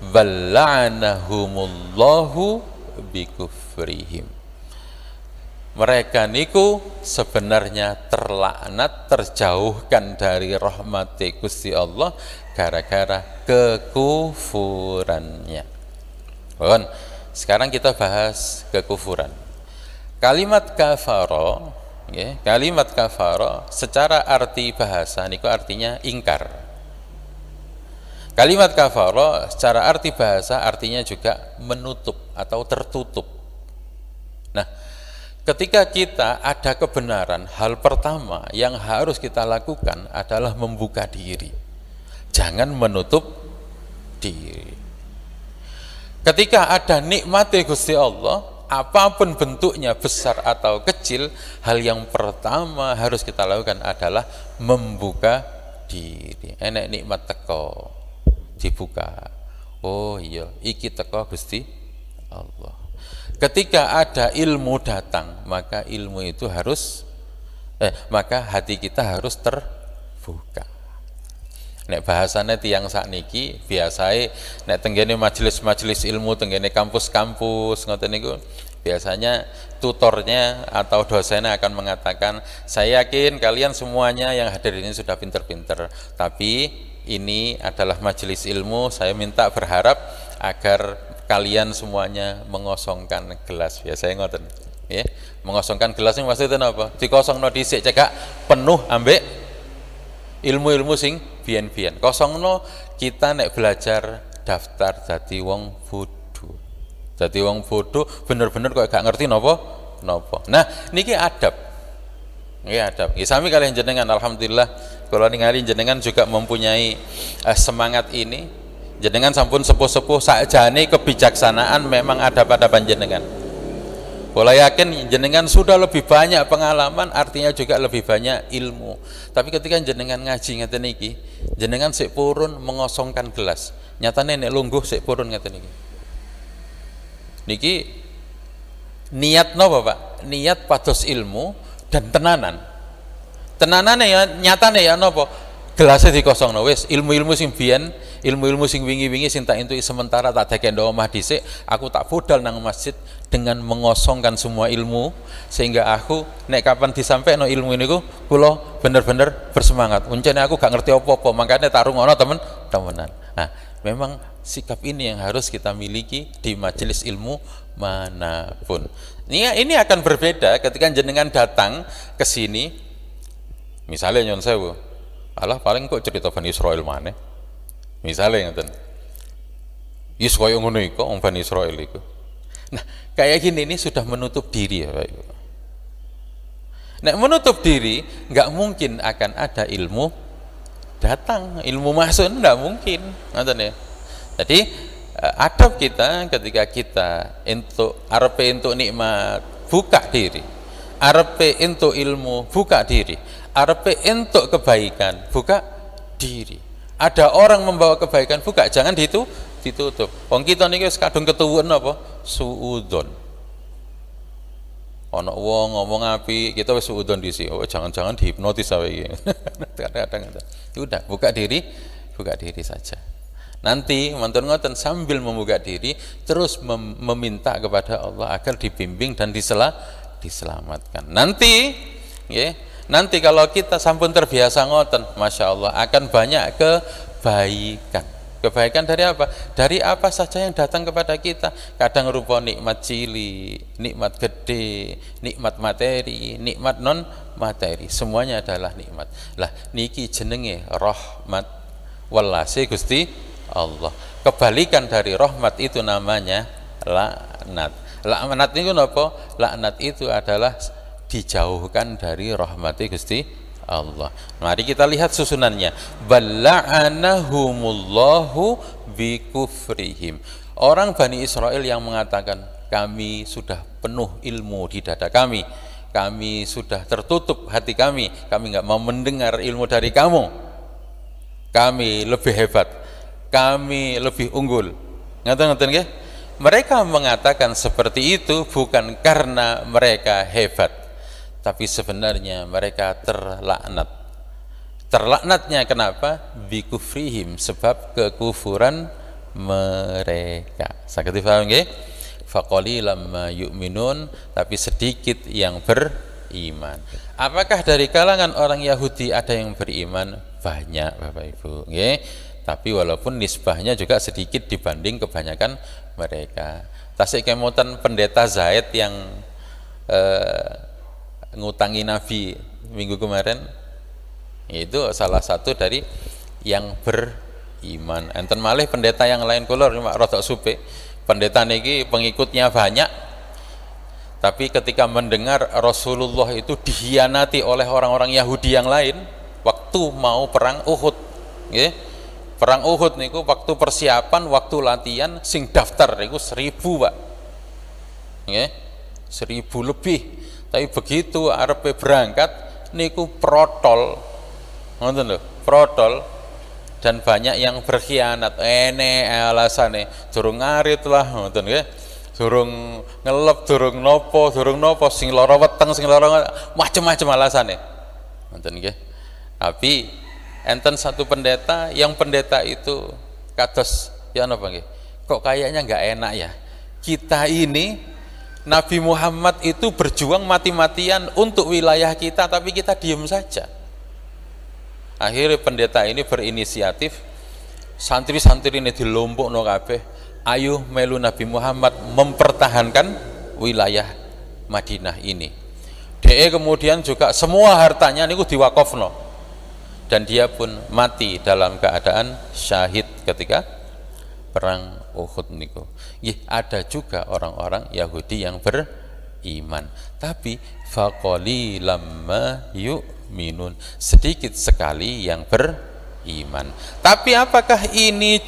Bal'anahumullahu bikufrihim. Mereka niku sebenarnya terlaknat, terjauhkan dari rahmat Gusti Allah gara-gara kekufurannya. Bon, sekarang kita bahas kekufuran. Kalimat kafara, ya, kalimat kafara secara arti bahasa niku artinya ingkar. Kalimat kafara secara arti bahasa artinya juga menutup atau tertutup. Nah, ketika kita ada kebenaran, hal pertama yang harus kita lakukan adalah membuka diri. Jangan menutup diri. Ketika ada nikmat Gusti Allah, apapun bentuknya, besar atau kecil, hal yang pertama harus kita lakukan adalah membuka diri. Enek nikmat teko, dibuka. Oh iya, iki teko Gusti Allah. Ketika ada ilmu datang, maka ilmu itu harus maka hati kita harus terbuka. Nek bahasane tiyang sakniki biasae nek tenggene majelis-majelis ilmu, tenggene kampus-kampus ngoten niku, Biasanya tutornya atau dosennya akan mengatakan, saya yakin kalian semuanya yang hadir ini sudah pinter-pinter, tapi ini adalah majelis ilmu, saya minta berharap agar kalian semuanya mengosongkan gelas. Biasanya ngoten, ya. Mengosongkan gelas ini maksudnya apa? Dikosongno dhisik cekak penuh ambek ilmu-ilmu sing biyen-biyen. Kosongno kita nek belajar daftar dadi wong bodho. Dadi wong bodho bener-bener kok gak ngerti napa. Nah, niki adab. Nggih adab. Nggih sami kalian jenengan alhamdulillah kula ningali jenengan juga mempunyai semangat ini. Jenengan sampun sepuh-sepuh sakjane kebijaksanaan memang ada pada panjenengan. Kula yakin jenengan sudah lebih banyak pengalaman, artinya juga lebih banyak ilmu. Tapi ketika jenengan ngaji ngeten niki, jenengan sik purun mengosongkan gelas. Nyatane nek lungguh sik purun ngeten niki. Niki niat napa Pak? Niat pados ilmu dan tenanan. Tenanane ya nyatane ya napa? Gelasnya dikosongno wis, ilmu-ilmu sing biyen, ilmu-ilmu sing wingi-wingi sing tak entuki sementara tak dekek omah dhisik, aku tak budal nang masjid dengan mengosongkan semua ilmu sehingga aku nek kapan disampaikan ilmu ini kula bener-bener bersemangat. Uncene aku gak ngerti apa-apa, makanya tak rungono temenan. Nah, memang sikap ini yang harus kita miliki di majelis ilmu manapun. Ini akan berbeda ketika jenengan datang ke sini, misalnya nyon sewu, alah paling kok cerita Bani Israil maneh. Misalnya ngoten. Yus koyo ngono iku wong Bani Israil iku. Nah, kayak gini ini sudah menutup diri ya Pak Ibu. Nek menutup diri, nggak mungkin akan ada ilmu datang, ilmu masuk nggak mungkin, ngoten ya. Jadi adab kita ketika kita untuk arepe untuk nikmat buka diri, arepe untuk ilmu buka diri, arepe untuk kebaikan buka diri. Ada orang membawa kebaikan buka, jangan ditutup. Wong kita niki wis kadung ketuwun apa? Suudzon. Ana wong ngomong apik, kita wis suudzon dhisik. Oh, jangan-jangan dihipnotis awe iki. Kadang-kadang udah buka diri saja. Nanti mantun ngoten sambil membuka diri terus meminta kepada Allah agar dibimbing dan diselamatkan. Nanti ya, nanti kalau kita sampun terbiasa ngoten, Masya Allah akan banyak kebaikan dari apa? Dari apa saja yang datang kepada kita. Kadang rupa nikmat cilik, nikmat gede, nikmat materi, nikmat non materi, semuanya adalah nikmat. Lah niki jenenge rahmat walase Gusti Allah. Kebalikan dari rahmat itu namanya laknat. Laknat itu apa? Laknat itu adalah dijauhkan dari rahmati Gusti Allah. Mari kita lihat susunannya. Balla'anahumullahu bikufrihim. Orang Bani Israel yang mengatakan, kami sudah penuh ilmu di dada kami, kami sudah tertutup hati kami nggak mau mendengar ilmu dari kamu, kami lebih hebat, kami lebih unggul. Ngaten-ngaten nggih? Mereka mengatakan seperti itu bukan karena mereka hebat, tapi sebenarnya mereka terlaknat. Terlaknatnya kenapa? Bikufrihim, sebab kekufuran mereka. Saged dipahami nggih? Faqalilam ma yu'minun, tapi sedikit yang beriman. Apakah dari kalangan orang Yahudi ada yang beriman? Banyak Bapak Ibu, nggih. Tapi walaupun nisbahnya juga sedikit dibanding kebanyakan mereka. Tasik kemutan pendeta Zaid yang ngutangi Nabi minggu kemarin, itu salah satu dari yang beriman. Enten malih pendeta yang lain kula rodok supe, pendeta niki pengikutnya banyak, tapi ketika mendengar Rasulullah itu dihianati oleh orang-orang Yahudi yang lain waktu mau perang Uhud, nggih. Perang Uhud niku waktu persiapan, waktu latihan sing daftar niku 1000, Pak. Nggih. 1000 lebih. Tapi begitu arepe berangkat niku protol. Ngoten lho, protol, dan banyak yang berkhianat. Alasane durung ngarit lah ngoten nggih. Durung ngelep, durung nopo, sing lara weteng, sing lara macam-macam alasane. Ngoten nggih. Tapi enten satu pendeta, yang pendeta itu kados ya napa nggih, kok kayaknya nggak enak ya, kita ini Nabi Muhammad itu berjuang mati-matian untuk wilayah kita, tapi kita diem saja. Akhirnya pendeta ini berinisiatif, santri-santri ini dilompokno kabeh, ayo melu Nabi Muhammad mempertahankan wilayah Madinah ini. Dia kemudian juga semua hartanya niku diwakofno, dan dia pun mati dalam keadaan syahid ketika perang Uhud niku. Ada juga orang-orang Yahudi yang beriman, tapi faqalilam ma yu'minun, sedikit sekali yang beriman. Tapi apakah ini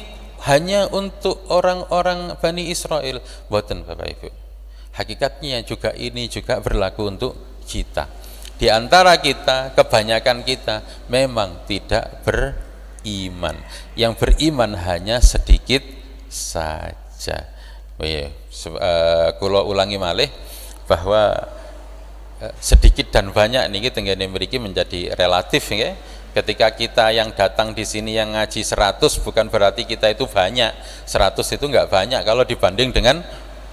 hanya untuk orang-orang Bani Israel? Boten Bapak Ibu. Hakikatnya juga ini juga berlaku untuk kita. Di antara kita, kebanyakan kita memang tidak beriman. Yang beriman hanya sedikit saja. Kula ulangi malih bahwa sedikit dan banyak niki tenggene mriki menjadi relatif ya. Ketika kita yang datang di sini yang ngaji 100 bukan berarti kita itu banyak. 100 itu enggak banyak kalau dibanding dengan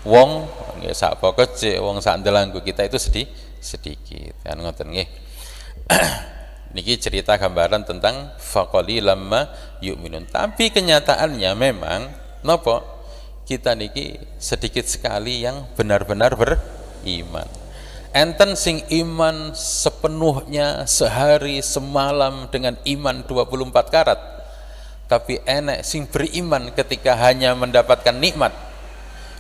wong sak pokoke wong sak ndelangku kita itu sedikit kan ngoten nggih. Niki cerita gambaran tentang faqalilam ma yu'minun. Tapi kenyataannya memang napa? Kita niki sedikit sekali yang benar-benar beriman. Enten sing iman sepenuhnya sehari semalam dengan iman 24 karat, tapi enek sing beriman ketika hanya mendapatkan nikmat.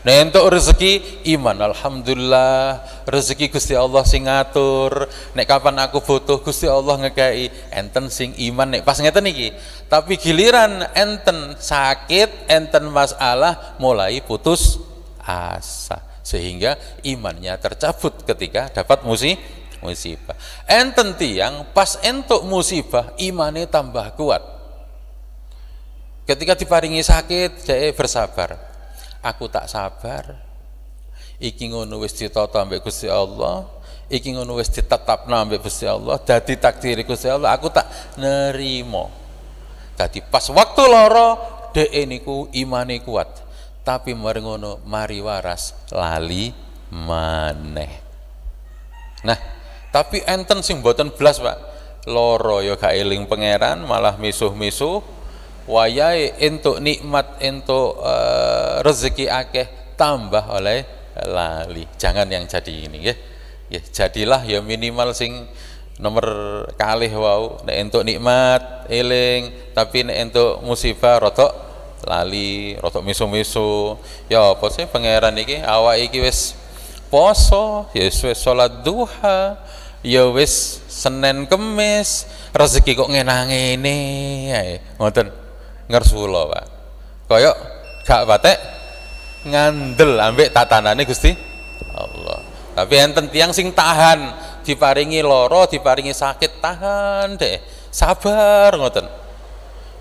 Nah untuk rezeki iman, alhamdulillah rezeki Gusti Allah sing ngatur, nek kapan aku butuh Gusti Allah ngekai. Enten sing iman nek pas ngeten iki, tapi giliran enten sakit, enten masalah, mulai putus asa, sehingga imannya tercabut ketika dapat musibah. Enten tiang pas entuk musibah imane tambah kuat, ketika diparingi sakit dia bersabar. Aku tak sabar, iki ngono wis ditata ambek Gusti Allah, iki ngono wis ditetapno ambek Gusti Allah, dadi takdir Gusti Allah, aku tak nerima. Dadi pas waktu lara dhek niku imane kuat, tapi mari ngono mari waras lali maneh. Nah, tapi enten sing mboten blas, Pak. Lara ya gak eling pangeran, malah misuh-misuh. Wayahe entuk nikmat, entuk rezeki akeh, tambah oleh lali. Jangan yang jadi ini nggih. Ya, jadilah ya minimal sing nomor kalih wau, nek entuk nikmat eling, tapi nek entuk musibah rodok lali, rodok misu-misu. Ya apa sih pangeran iki awak iki wis poso, ya wis salat duha, ya wis Senin Kemis, rezeki kok ngene-ngene ae. Ngoten. Ngersula Pak, koyok gak patek ngandel ambek tatanane Gusti Allah. Tapi enten tiang sing tahan, diparingi loro, diparingi sakit, tahan deh, sabar ngoten.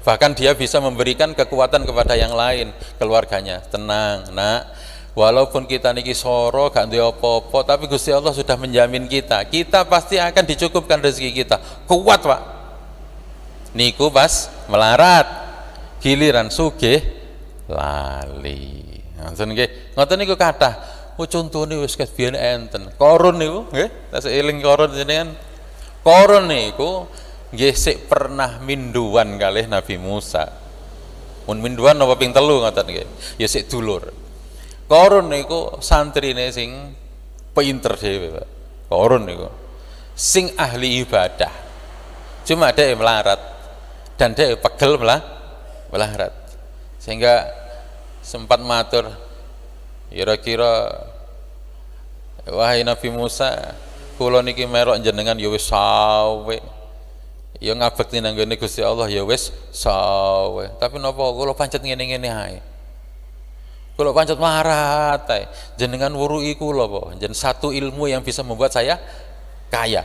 Bahkan dia bisa memberikan kekuatan kepada yang lain, keluarganya. Tenang nak, walaupun kita niki soro gak duwe apa-apa, tapi Gusti Allah sudah menjamin kita pasti akan dicukupkan rezeki kita. Kuat Pak. Niku pas melarat, giliran sugih lali. Ngoten nggih. Ngoten niku kathah. Contone wis biyen enten. Korun niku nggih, tasih eling korun jenengan. Korun niku nggih sik pernah minduan kalih Nabi Musa. Mun minduan napa ping 3 ngoten nggih. Ya sik dulur. Korun niku santrine sing pinter dhewe, Pak. Korun niku sing ahli ibadah. Cuma dhek melarat dan dhek pegel melarat, sehingga sempat matur, kira-kira wahai Nabi Musa, kula niki merok jenengan ya wis sawe, ya ngabekti nang ngene Gusti Allah ya wis sawe, tapi napa kula pancet ngene-ngene ae, kula pancet melarat ae, jenengan wuruki kula apa, jeneng satu ilmu yang bisa membuat saya kaya,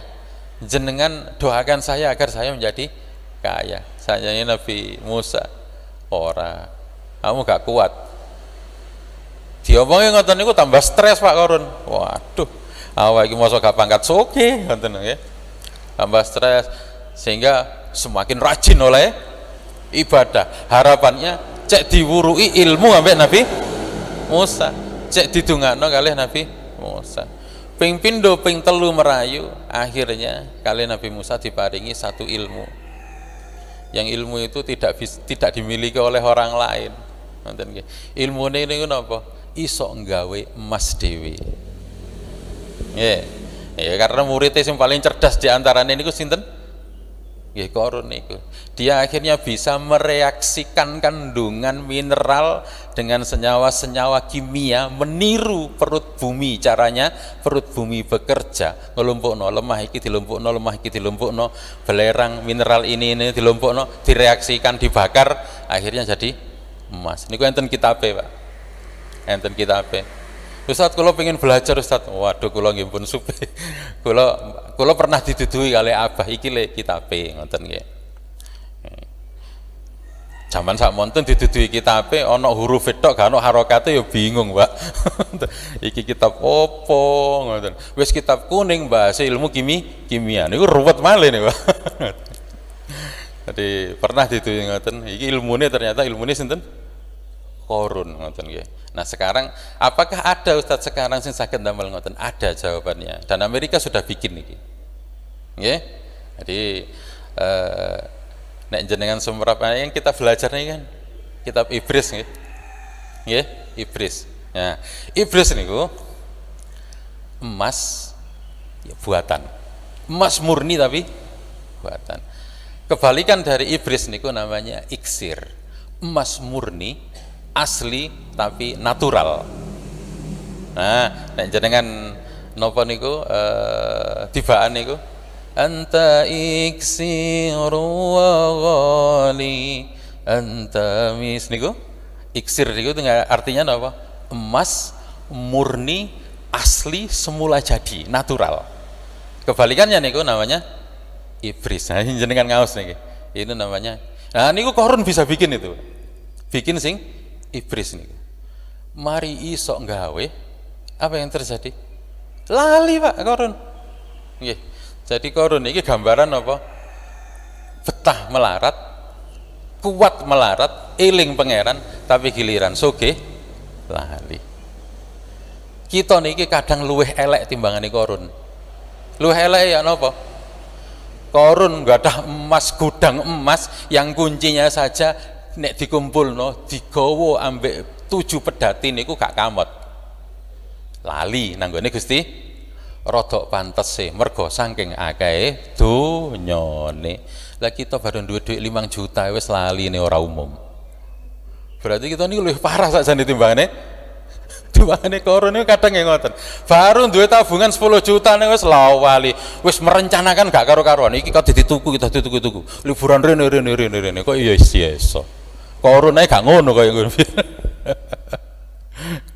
jenengan doakan saya agar saya menjadi kaya. Sayangnya Nabi Musa, ora, kamu gak kuat. Diomongin ngoten niku tambah stres Pak Korun. Waduh, awak iki mosok gak pangkat sugih ngoten nggih. Tambah stres sehingga semakin rajin oleh ibadah. Harapannya cek diwurui ilmu ambek Nabi Musa, cek didongakno kalih Nabi Musa. Ping pindho ping telu merayu, akhirnya kali Nabi Musa diparingi satu ilmu. Yang ilmu itu tidak dimiliki oleh orang lain. Ngoten nggih. Ilmune niku napa? Iso nggawe emas dhewe. Nggih. Ya karena muridnya yang paling cerdas di antaranya niku sinten? Nggih, Qarun niku. Dia akhirnya bisa mereaksikan kandungan mineral dengan senyawa-senyawa kimia, meniru perut bumi. Caranya perut bumi bekerja, ngelumpukno lemah iki dilumpukno, lemah iki dilumpukno, belerang mineral ini dilumpukno, direaksikan, dibakar, akhirnya jadi emas. Niku enten kitabe, Pak. Enten kitabe. Ustaz, kalau pengen belajar Ustaz, waduh, kalau nggih pun supe. Kalau pernah didudui kali abah iki le kitabe, ngoten nggih. Zaman sak monten didudui kitabe, ana huruf tok, gak ana harokate ya bingung, Pak. Iki kitab opo, ngoten. Wis kitab kuning bahasa ilmu kimia. Niku ruwet malih nih, Pak. Jadi pernah didudui ngoten, iki ilmune ternyata ilmune sinten? Qarun, ngoten nggih. Nah sekarang apakah ada Ustadz sekarang sing saged ndamel ngoten? Ada jawabannya, dan Amerika sudah bikin iki. Nggih. Jadi nek jenengan sumerap yang kita belajar nih kan kitab Ibris nggih. Nggih, Ibris. Nah, Ibris niku emas ya, buatan. Emas murni tapi buatan. Kebalikan dari Ibris niku namanya iksir. Emas murni asli tapi natural. Nah, nek jenengan napa niku tibaan niku anta iksiru wa ghali anta mis niku iksir niku artinya apa? Emas murni asli semula jadi natural. Kebalikannya niku namanya ibris. Nah, jenengan ngaos niki. Ini namanya. Nah, niku Qarun bisa bikin itu. Bikin sing ibris niku. Mari iso nggawe, apa yang terjadi? Lali, Pak, Qarun. Nggih. Jadi Qarun iki gambaran apa? Betah melarat, kuat melarat, eling pangeran, tapi giliran sugih lali. Kita niki kadang luweh elek timbangane Qarun. Luweh elek ya napa? Qarun gadah emas, gudang emas yang kuncinya saja nek dikumpulno digawa ambek 7 pedati niku gak kamot. Lali nanggone Gusti rodok pantese mergo saking akehe donyane. Lah kita baru duwe dhuwit 5 juta wis lali ne ora umum. Berarti kita niku luwih parah sakjane timbangane Qarun niku kadang nggih ngoten. Baru duwe tabungan 10 juta nih wis lawali, wis merencanakan gak karo-karuan. Iki kok dituku, kita tuku. Liburan rene kok iya iso. Qarun ae gak ngono kaya ngono.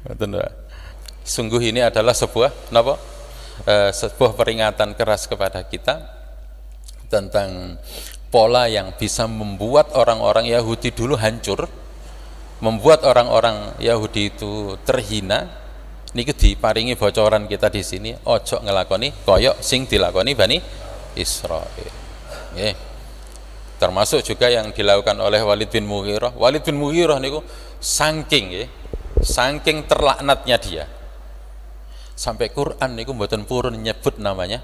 Ngoten, Pak. Sungguh ini adalah sebuah napa? Sebuah peringatan keras kepada kita tentang pola yang bisa membuat orang-orang Yahudi dulu hancur, membuat orang-orang Yahudi itu terhina. Niki diparingi bocoran kita di sini, ojo ngelakoni koyok sing dilakoni Bani Israil. Nggih. Termasuk juga yang dilakukan oleh Walid bin Mughirah. Walid bin Mughirah niku saking terlaknatnya dia, sampai Quran niku mboten purun nyebut namanya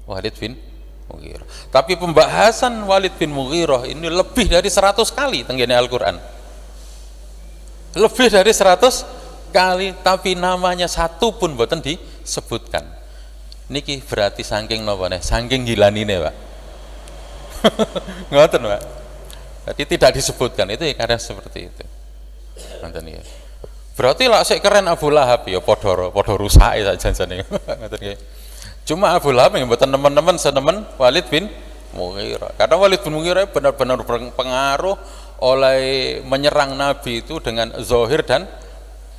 Walid bin Mughirah. Tapi pembahasan Walid bin Mughirah ini lebih dari 100 kali tenggene Al-Qur'an. Lebih dari 100 kali, tapi namanya satu pun mboten disebutkan. Niki berarti saking napa neh? Saking gilanine, Pak. Ngoten, Pak. Jadi tidak disebutkan itu ya karena seperti itu. Ngoten ya. Berarti lak sik keren Abu Lahab ya padha rusake sak janjane. Ngoten nggih. Cuma Abu Lahab yang mboten teman-teman senemen Walid bin Mughirah. Karena Walid bin Mughirah benar-benar berpengaruh oleh menyerang Nabi itu dengan zahir dan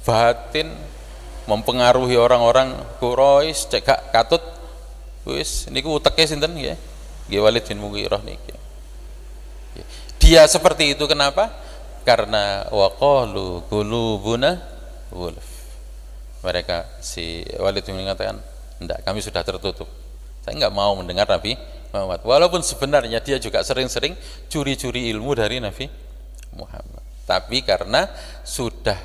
batin, mempengaruhi orang-orang Quraisy. Cek gak katut wis niku uteke sinten nggih? Nggih Walid bin Mughirah niki. Dia seperti itu kenapa? Karena waqalu qulubuna gulf. Mereka si Walid bin mengatakan, "Enggak, kami sudah tertutup. Saya enggak mau mendengar Nabi Muhammad." Walaupun sebenarnya dia juga sering-sering curi-curi ilmu dari Nabi Muhammad. Tapi karena sudah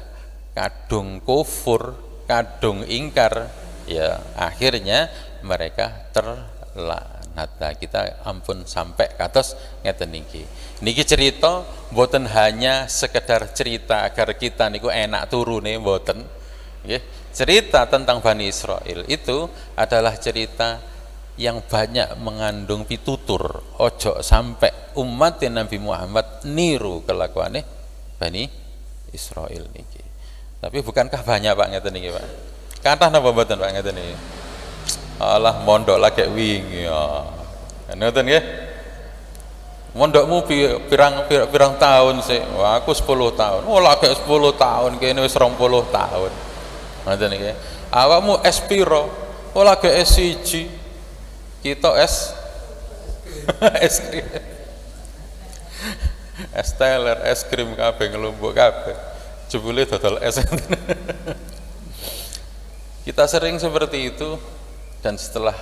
kadung kufur, kadung ingkar, ya akhirnya mereka terlaknat. Nah, kita ampun sampai kados ngeten niki. Niki cerita mboten hanya sekedar cerita agar kita niku enak turune mboten. Nggih. Cerita tentang Bani Israel itu adalah cerita yang banyak mengandung pitutur. Ojo sampai umat Nabi Muhammad niru kelakuane Bani Israel niki. Tapi bukankah banyak Pak ngeten niki Pak? Kathah napa mboten Pak ngeten niki? Alah mondok lagi wingi ya. Ngoten nggih. Mondokmu pirang tahun sih? Wah, aku 10 tahun. Oh, lagi 10 tahun kene wis 20 tahun. Ngoten nggih. Awakmu es piro? Oh, lagi es siji. Kita es es krim. Es teler, es krim kabeh ngelumbuk kabeh. Jebule dodol es. Kita sering seperti itu. Dan setelah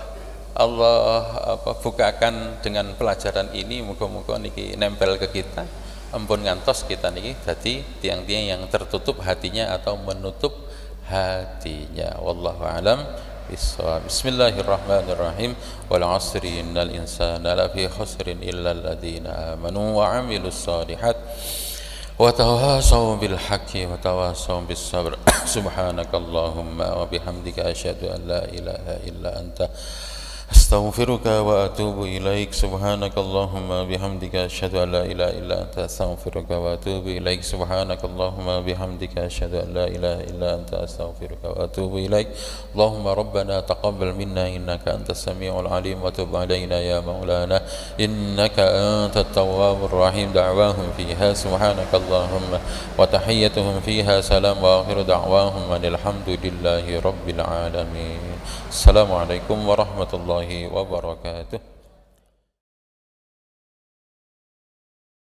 Allah bukakan dengan pelajaran ini, muga-muga niki nempel ke kita, ampun ngantos kita niki dadi tiang-tiang yang tertutup hatinya atau menutup hatinya. Wallahu alam bissawab. Bismillahirrahmanirrahim. Wal 'asri innal insana lafi khusrin illa alladziina amanu wa 'amilus shalihat wa tawasaw bil haqqi wa tawasaw bis sabr. Subhanakallahumma wa bihamdika asyhadu an la ilaha illa anta astaghfiruka wa atubu ilaik. Subhanakallahumma bihamdika asyhadu an la ilaha illa anta astaghfiruka wa atubu ilaik. Subhanakallahumma bihamdika asyhadu an la ilaha illa anta astaghfiruka wa atubu ilaik. Allahumma rabbana taqabbal minna innaka antas samiul alim wa tub alaina ya maulana innaka antat tawwabur rahim. Da'wahum fiha subhanakallahumma wa tahiyyatuhum fiha salam wa akhiru da'wahum alhamdulillahi rabbil alamin. Assalamualaikum warahmatullahi wabarakatuh.